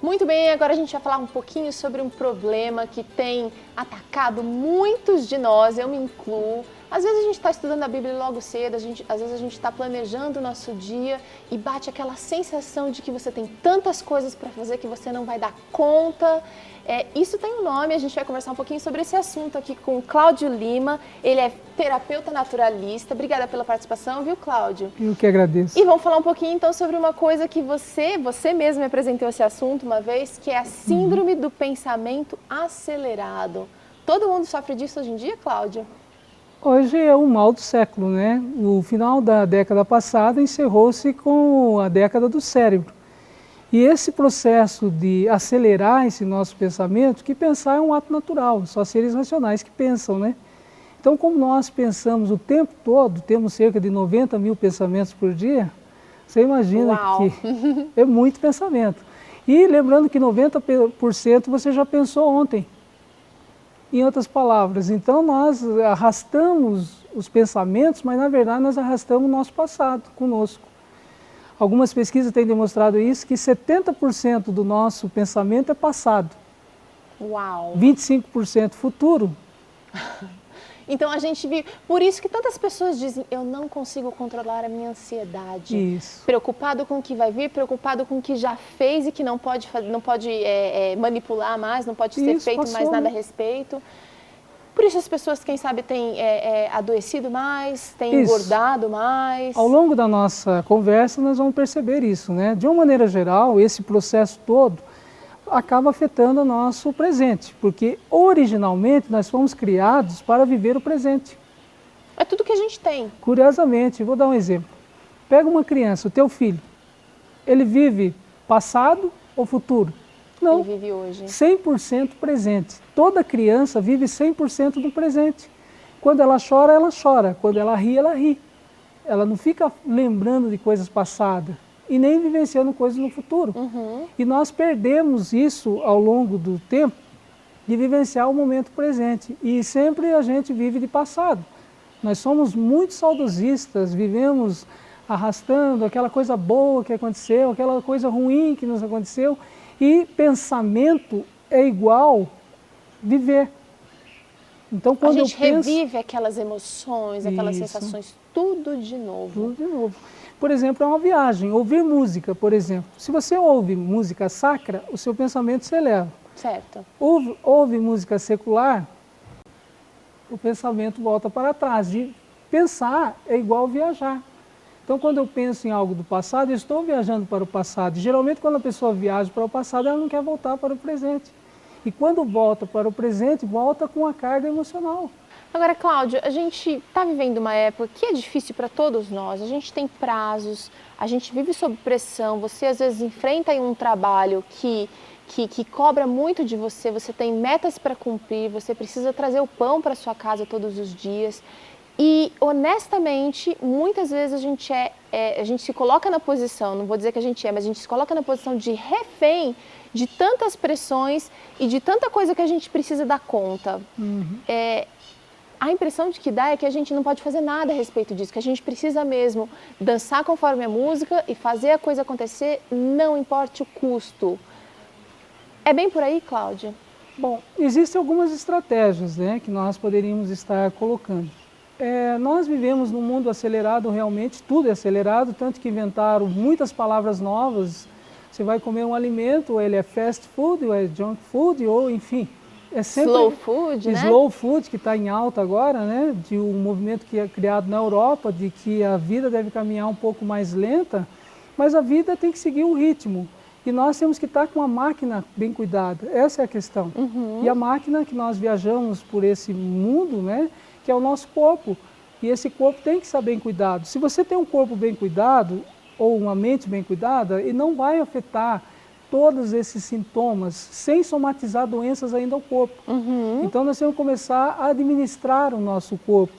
Muito bem, agora a gente vai falar um pouquinho sobre um problema que tem atacado muitos de nós, eu me incluo. Às vezes a gente está estudando a Bíblia logo cedo, às vezes a gente está planejando o nosso dia e bate aquela sensação de que você tem tantas coisas para fazer que você não vai dar conta. Isso tem um nome, a gente vai conversar um pouquinho sobre esse assunto aqui com o Cláudio Lima. Ele é terapeuta naturalista. Obrigada pela participação, viu, Cláudio? Eu que agradeço. E vamos falar um pouquinho então sobre uma coisa que você mesmo me apresentou esse assunto uma vez, que é a síndrome do pensamento acelerado. Todo mundo sofre disso hoje em dia, Cláudio? Hoje é o mal do século, né? O final da década passada encerrou-se com a década do cérebro. E esse processo de acelerar esse nosso pensamento, que pensar é um ato natural, só seres racionais que pensam, né? Então, como nós pensamos o tempo todo, temos cerca de 90 mil pensamentos por dia, você imagina Uau. Que é muito pensamento. E lembrando que 90% você já pensou ontem. Em outras palavras, então nós arrastamos os pensamentos, mas na verdade nós arrastamos o nosso passado conosco. Algumas pesquisas têm demonstrado isso, que 70% do nosso pensamento é passado. Uau! 25% futuro. Então a gente vive... Por isso que tantas pessoas dizem, eu não consigo controlar a minha ansiedade. Isso. Preocupado com o que vai vir, preocupado com o que já fez e que não pode manipular mais, não pode ser feito mais nada a respeito. Por isso as pessoas, quem sabe, têm adoecido mais, têm engordado mais. Ao longo da nossa conversa nós vamos perceber isso, né? De uma maneira geral, esse processo todo acaba afetando o nosso presente, porque originalmente nós fomos criados para viver o presente. É tudo que a gente tem. Curiosamente, vou dar um exemplo. Pega uma criança, o teu filho, ele vive passado ou futuro? Não. Ele vive hoje. 100% presente. Toda criança vive 100% do presente. Quando ela chora, ela chora. Quando ela ri, ela ri. Ela não fica lembrando de coisas passadas e nem vivenciando coisas no futuro. E nós perdemos isso ao longo do tempo de vivenciar o momento presente. E sempre a gente vive de passado. Nós somos muito saudosistas, vivemos arrastando aquela coisa boa que aconteceu, aquela coisa ruim que nos aconteceu. E pensamento é igual viver. Então, quando a gente revive aquelas emoções, aquelas sensações, tudo de novo. Tudo de novo. Por exemplo, é uma viagem, ouvir música, por exemplo. Se você ouve música sacra, o seu pensamento se eleva. Certo. Ouve música secular, o pensamento volta para trás. E pensar é igual viajar. Então, quando eu penso em algo do passado, eu estou viajando para o passado. E, geralmente, quando a pessoa viaja para o passado, ela não quer voltar para o presente. E quando volta para o presente, volta com a carga emocional. Agora, Cláudio, a gente está vivendo uma época que é difícil para todos nós. A gente tem prazos, a gente vive sob pressão. Você, às vezes, enfrenta um trabalho que cobra muito de você. Você tem metas para cumprir, você precisa trazer o pão para sua casa todos os dias. E, honestamente, muitas vezes a gente se coloca na posição, não vou dizer que a gente mas a gente se coloca na posição de refém de tantas pressões e de tanta coisa que a gente precisa dar conta. A impressão de que dá é que a gente não pode fazer nada a respeito disso, que a gente precisa mesmo dançar conforme a música e fazer a coisa acontecer, não importe o custo. É bem por aí, Cláudia? Bom, existem algumas estratégias, né, que nós poderíamos estar colocando. Nós vivemos num mundo acelerado, realmente tudo é acelerado, tanto que inventaram muitas palavras novas. Você vai comer um alimento, ou ele é fast food, ou é junk food, ou enfim. É sempre slow food, né? Slow food, que está em alta agora, né? De um movimento que é criado na Europa, de que a vida deve caminhar um pouco mais lenta, mas a vida tem que seguir um ritmo. E nós temos que estar com a máquina bem cuidada, essa é a questão. E a máquina que nós viajamos por esse mundo, né? Que é o nosso corpo, e esse corpo tem que estar bem cuidado. Se você tem um corpo bem cuidado, ou uma mente bem cuidada, e não vai afetar todos esses sintomas, sem somatizar doenças ainda ao corpo. Então nós temos que começar a administrar o nosso corpo.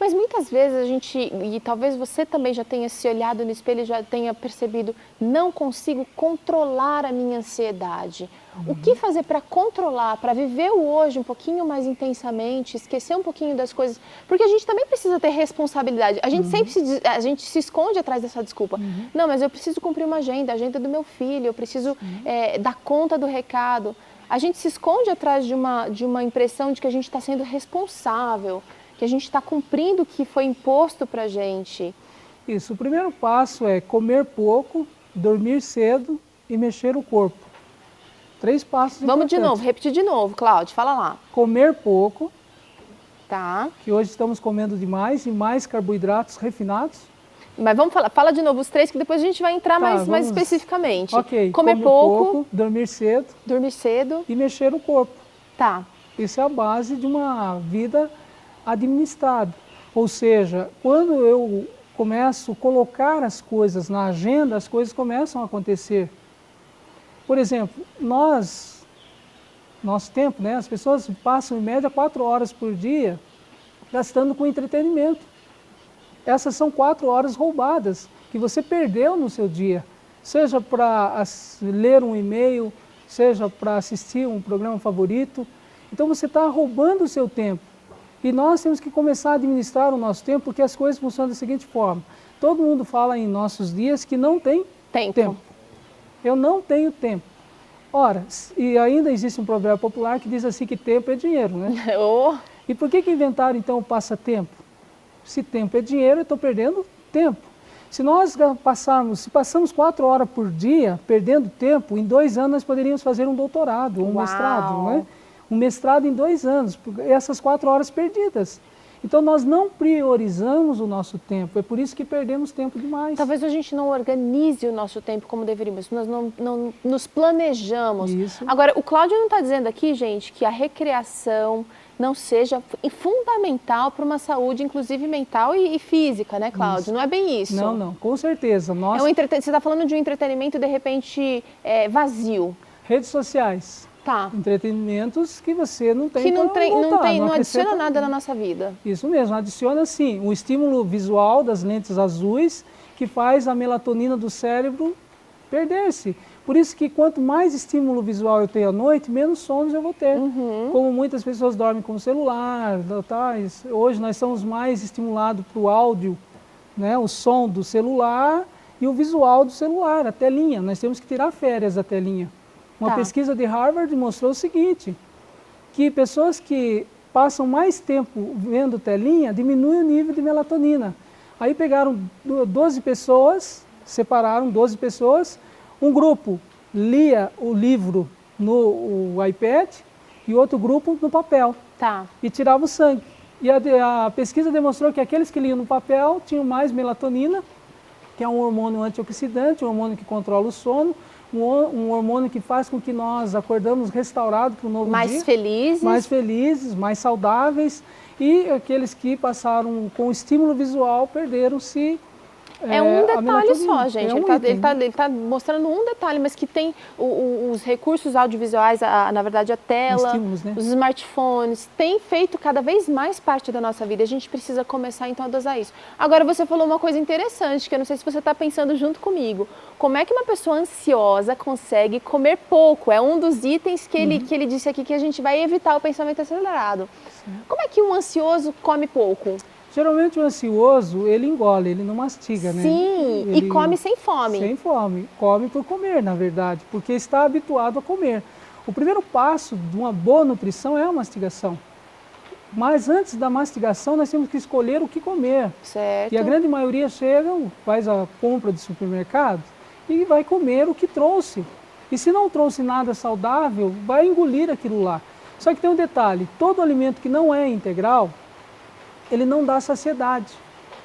Mas muitas vezes a gente, e talvez você também já tenha se olhado no espelho e já tenha percebido, não consigo controlar a minha ansiedade. O que fazer para controlar, para viver o hoje um pouquinho mais intensamente, esquecer um pouquinho das coisas? Porque a gente também precisa ter responsabilidade. A gente sempre a gente se esconde atrás dessa desculpa. Não, mas eu preciso cumprir uma agenda, a agenda do meu filho, eu preciso dar conta do recado. A gente se esconde atrás de uma impressão de que a gente está sendo responsável, que a gente está cumprindo o que foi imposto para a gente. Isso, o primeiro passo é comer pouco, dormir cedo e mexer o corpo. 3 passos Vamos importantes. de novo, repetir de novo, Cláudia, fala lá. Comer pouco, Tá. que hoje estamos comendo demais e mais carboidratos refinados. Mas vamos falar, fala de novo os 3 que depois a gente vai entrar mais especificamente. Ok, Comer pouco, dormir cedo dormir cedo. e mexer o corpo. Tá. Isso é a base de uma vida administrada. Ou seja, quando eu começo a colocar as coisas na agenda, as coisas começam a acontecer. Por exemplo, nosso tempo, né? As pessoas passam em média 4 horas por dia gastando com entretenimento. Essas são 4 horas roubadas que você perdeu no seu dia, seja para ler um e-mail, seja para assistir um programa favorito. Então você está roubando o seu tempo. E nós temos que começar a administrar o nosso tempo, porque as coisas funcionam da seguinte forma. Todo mundo fala em nossos dias que não tem tempo. Eu não tenho tempo. Ora, e ainda existe um provérbio popular que diz assim que tempo é dinheiro, né? E por que inventaram então o passatempo? Se tempo é dinheiro, eu estou perdendo tempo. Se nós passamos 4 horas por dia perdendo tempo, em 2 anos nós poderíamos fazer um doutorado, um mestrado, né? Um mestrado em 2 anos, essas 4 horas perdidas. Então nós não priorizamos o nosso tempo, é por isso que perdemos tempo demais. Talvez a gente não organize o nosso tempo como deveríamos, nós não nos planejamos. Isso. Agora, o Cláudio não está dizendo aqui, gente, que a recreação não seja fundamental para uma saúde, inclusive mental e física, né, Cláudio? Isso. Não é bem isso. Não, com certeza. Você está falando de um entretenimento, de repente, vazio. Redes sociais. Tá. Entretenimentos que você não tem que não adiciona nada na nossa vida. Isso mesmo, adiciona sim o estímulo visual das lentes azuis que faz a melatonina do cérebro perder-se. Por isso que quanto mais estímulo visual eu tenho à noite, menos sonos eu vou ter. Como muitas pessoas dormem com o celular, tá? Hoje nós estamos mais estimulados para o áudio, né? O som do celular e o visual do celular, a telinha. Nós temos que tirar férias da telinha. Uma pesquisa de Harvard mostrou o seguinte, que pessoas que passam mais tempo vendo telinha diminuem o nível de melatonina. Aí pegaram 12 pessoas, separaram 12 pessoas, um grupo lia o livro no iPad e outro grupo no papel. Tá. E tirava o sangue. E a pesquisa demonstrou que aqueles que liam no papel tinham mais melatonina, que é um hormônio antioxidante, um hormônio que controla o sono, um hormônio que faz com que nós acordamos restaurados para o novo dia. Mais felizes. Mais felizes, mais saudáveis. E aqueles que passaram com estímulo visual perderam-se. É um detalhe só, gente. Ele está mostrando um detalhe, mas que tem os recursos audiovisuais, na verdade a tela, né? os smartphones, tem feito cada vez mais parte da nossa vida. A gente precisa começar então a dosar isso. Agora você falou uma coisa interessante, que eu não sei se você está pensando junto comigo. Como é que uma pessoa ansiosa consegue comer pouco? É um dos itens que ele disse aqui que a gente vai evitar o pensamento acelerado. Sim. Como é que um ansioso come pouco? Geralmente o ansioso, ele engole, ele não mastiga, né? Sim, e come sem fome. Sem fome. Come por comer, na verdade, porque está habituado a comer. O primeiro passo de uma boa nutrição é a mastigação. Mas antes da mastigação, nós temos que escolher o que comer. Certo. E a grande maioria chega, faz a compra de supermercado e vai comer o que trouxe. E se não trouxe nada saudável, vai engolir aquilo lá. Só que tem um detalhe, todo alimento que não é integral, ele não dá saciedade.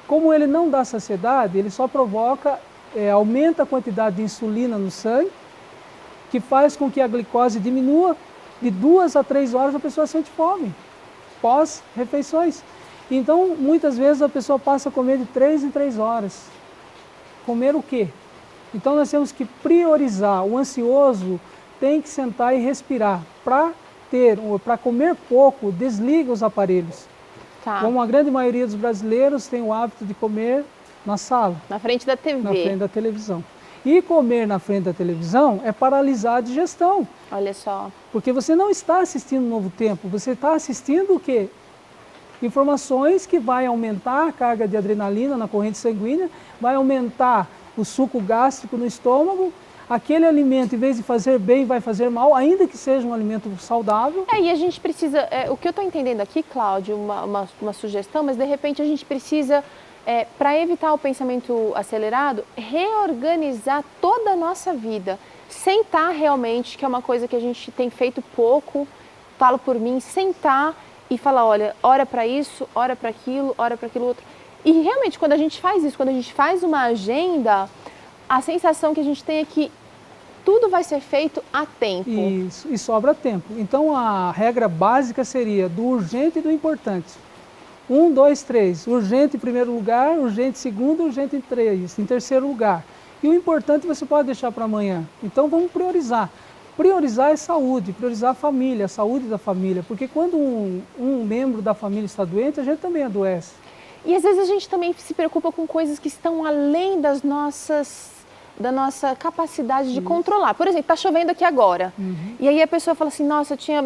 Como ele não dá saciedade, ele só provoca, aumenta a quantidade de insulina no sangue, que faz com que a glicose diminua. De 2 a 3 horas a pessoa sente fome, pós-refeições. Então, muitas vezes a pessoa passa a comer de 3 em 3 horas. Comer o quê? Então nós temos que priorizar. O ansioso tem que sentar e respirar. Para comer pouco, desliga os aparelhos. Tá. Como a grande maioria dos brasileiros tem o hábito de comer na sala. Na frente da TV. Na frente da televisão. E comer na frente da televisão é paralisar a digestão. Olha só. Porque você não está assistindo Novo Tempo, você está assistindo o quê? Informações que vai aumentar a carga de adrenalina na corrente sanguínea, vai aumentar o suco gástrico no estômago. Aquele alimento, em vez de fazer bem, vai fazer mal, ainda que seja um alimento saudável. E a gente precisa, o que eu estou entendendo aqui, Cláudio, uma sugestão, mas de repente a gente precisa, para evitar o pensamento acelerado, reorganizar toda a nossa vida. Sentar realmente, que é uma coisa que a gente tem feito pouco, falo por mim, sentar e falar, olha, ora para isso, ora para aquilo outro. E realmente, quando a gente faz isso, quando a gente faz uma agenda, a sensação que a gente tem é que tudo vai ser feito a tempo. Isso, e sobra tempo. Então a regra básica seria do urgente e do importante. 1, 2, 3. Urgente em primeiro lugar, urgente em segundo, urgente em terceiro lugar. E o importante você pode deixar para amanhã. Então vamos priorizar. Priorizar é saúde, priorizar a família, a saúde da família. Porque quando um membro da família está doente, a gente também adoece. E às vezes a gente também se preocupa com coisas que estão além da nossa capacidade de controlar. Por exemplo, está chovendo aqui agora. E aí a pessoa fala assim, nossa, eu tinha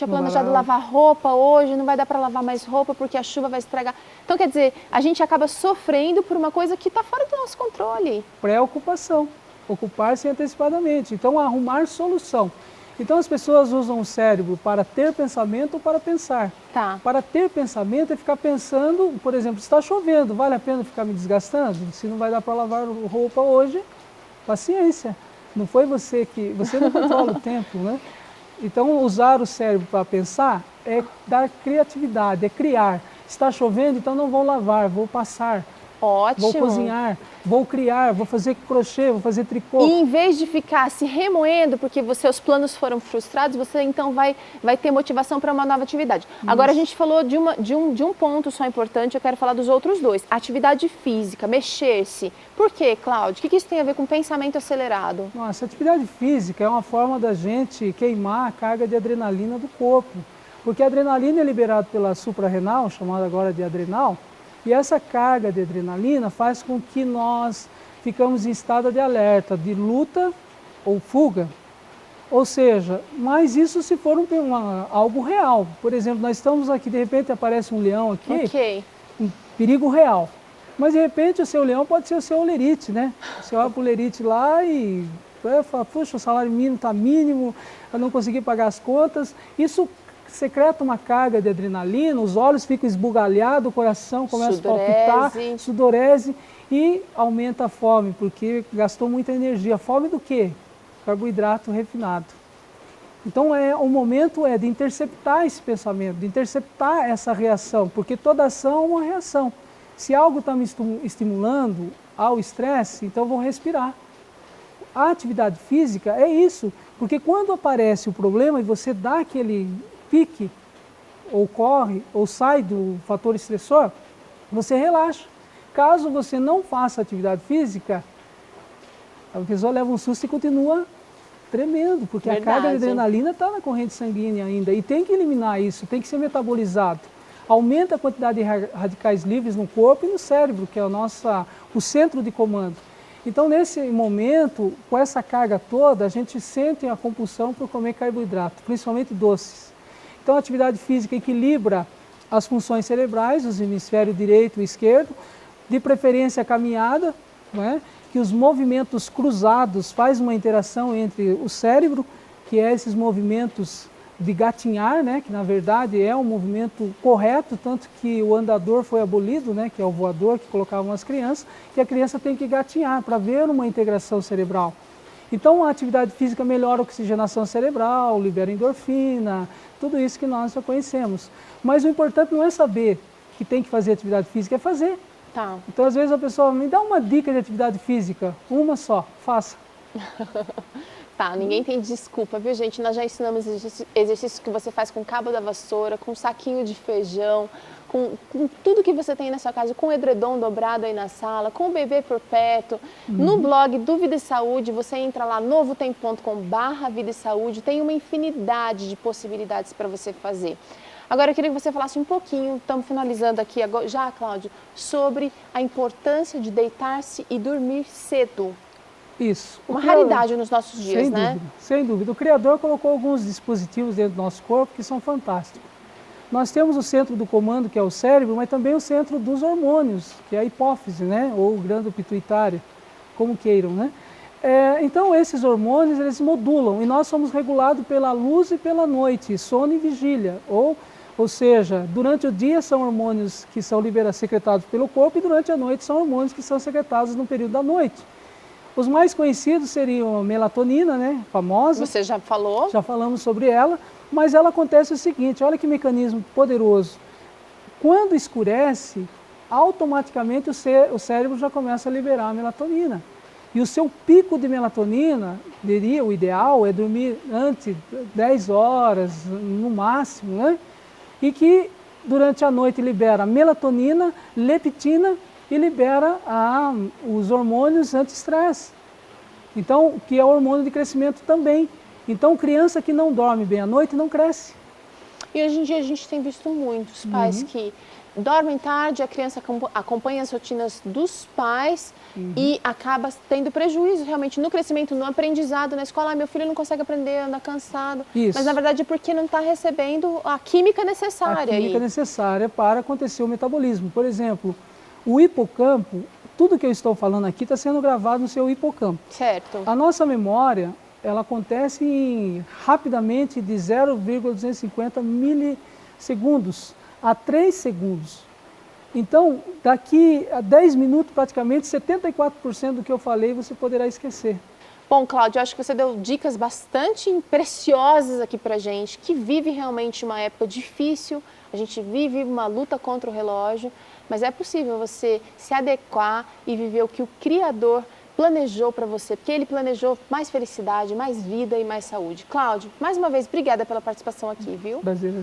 planejado lavar roupa hoje, não vai dar para lavar mais roupa porque a chuva vai estragar. Então, quer dizer, a gente acaba sofrendo por uma coisa que está fora do nosso controle. Preocupação, ocupar-se antecipadamente. Então, arrumar solução. Então as pessoas usam o cérebro para ter pensamento ou para pensar. Tá. Para ter pensamento é ficar pensando, por exemplo, está chovendo, vale a pena ficar me desgastando? Se não vai dar para lavar roupa hoje, paciência. Não foi você não controla o tempo, né? Então usar o cérebro para pensar é dar criatividade, é criar. Está chovendo, então não vou lavar, vou passar. Ótimo. Vou cozinhar, vou criar, vou fazer crochê, vou fazer tricô. E em vez de ficar se remoendo porque seus planos foram frustrados, você então vai ter motivação para uma nova atividade. Isso. Agora a gente falou de um ponto só importante, eu quero falar dos outros dois. Atividade física, mexer-se. Por quê, Cláudio? O que isso tem a ver com pensamento acelerado? Nossa, atividade física é uma forma da gente queimar a carga de adrenalina do corpo. Porque a adrenalina é liberada pela suprarrenal, chamada agora de adrenal, e essa carga de adrenalina faz com que nós ficamos em estado de alerta, de luta ou fuga. Ou seja, mas isso se for algo real. Por exemplo, nós estamos aqui, de repente aparece um leão aqui, um perigo real. Mas de repente o seu leão pode ser o seu olerite, né? Você olha para o olerite lá e fala, puxa, o salário mínimo está mínimo, eu não consegui pagar as contas. Isso secreta uma carga de adrenalina, os olhos ficam esbugalhados, o coração começa a palpitar, sudorese e aumenta a fome, porque gastou muita energia. Fome do quê? Carboidrato refinado. Então o momento é de interceptar esse pensamento, de interceptar essa reação, porque toda ação é uma reação. Se algo está me estimulando ao estresse, então eu vou respirar. A atividade física é isso, porque quando aparece o problema e você dá aquele pique, ou corre, ou sai do fator estressor, você relaxa. Caso você não faça atividade física, a pessoa leva um susto e continua tremendo, porque a carga de adrenalina está na corrente sanguínea ainda, e tem que eliminar isso, tem que ser metabolizado. Aumenta a quantidade de radicais livres no corpo e no cérebro, que é o centro de comando. Então, nesse momento, com essa carga toda, a gente sente a compulsão por comer carboidrato, principalmente doces. Então, a atividade física equilibra as funções cerebrais, os hemisférios direito e esquerdo, de preferência a caminhada, né? Que os movimentos cruzados fazem uma interação entre o cérebro, que é esses movimentos de gatinhar, né? Que na verdade é um movimento correto, tanto que o andador foi abolido, né? Que é o voador que colocavam as crianças, e a criança tem que gatinhar para ver uma integração cerebral. Então, a atividade física melhora a oxigenação cerebral, libera endorfina, tudo isso que nós já conhecemos. Mas o importante não é saber que tem que fazer atividade física, é fazer. Tá. Então, às vezes a pessoa me dá uma dica de atividade física, uma só, faça. Tá, ninguém tem desculpa, viu, gente? Nós já ensinamos exercícios que você faz com cabo da vassoura, com saquinho de feijão, com tudo que você tem na sua casa, com o edredom dobrado aí na sala, com o bebê por perto. No blog do Vida e Saúde, você entra lá, novotempo.com/Vida e Saúde, tem uma infinidade de possibilidades para você fazer. Agora eu queria que você falasse um pouquinho, estamos finalizando aqui agora, já, Cláudio, sobre a importância de deitar-se e dormir cedo. Isso. Uma raridade nos nossos dias, sem né? dúvida, sem dúvida. O Criador colocou alguns dispositivos dentro do nosso corpo que são fantásticos. Nós temos o centro do comando, que é o cérebro, mas também o centro dos hormônios, que é a hipófise, né? Ou glândula pituitária, como queiram, né? Então, esses hormônios, eles modulam, e nós somos regulados pela luz e pela noite, sono e vigília. Ou seja, durante o dia são hormônios que são secretados pelo corpo, e durante a noite são hormônios que são secretados no período da noite. Os mais conhecidos seriam a melatonina, né, famosa. Você já falou? Já falamos sobre ela, mas ela acontece o seguinte, olha que mecanismo poderoso. Quando escurece, automaticamente o cérebro já começa a liberar a melatonina. E o seu pico de melatonina, o ideal é dormir antes 10 horas, no máximo, né? E que durante a noite libera melatonina, leptina e libera os hormônios anti-estresse. Então, que é o hormônio de crescimento também. Então, criança que não dorme bem à noite não cresce. E hoje em dia a gente tem visto muitos pais que dormem tarde, a criança acompanha as rotinas dos pais e acaba tendo prejuízo realmente no crescimento, no aprendizado, na escola. Ah, meu filho não consegue aprender, anda cansado. Isso. Mas na verdade é porque não está recebendo a química necessária. A química necessária para acontecer o metabolismo. Por exemplo, o hipocampo, tudo que eu estou falando aqui está sendo gravado no seu hipocampo. Certo. A nossa memória, ela acontece rapidamente de 0,250 milissegundos a 3 segundos. Então, daqui a 10 minutos, praticamente 74% do que eu falei você poderá esquecer. Bom, Cláudio, eu acho que você deu dicas bastante preciosas aqui pra gente, que vive realmente uma época difícil, a gente vive uma luta contra o relógio, mas é possível você se adequar e viver o que o Criador planejou para você, porque Ele planejou mais felicidade, mais vida e mais saúde. Cláudio, mais uma vez, obrigada pela participação aqui, viu? Prazer.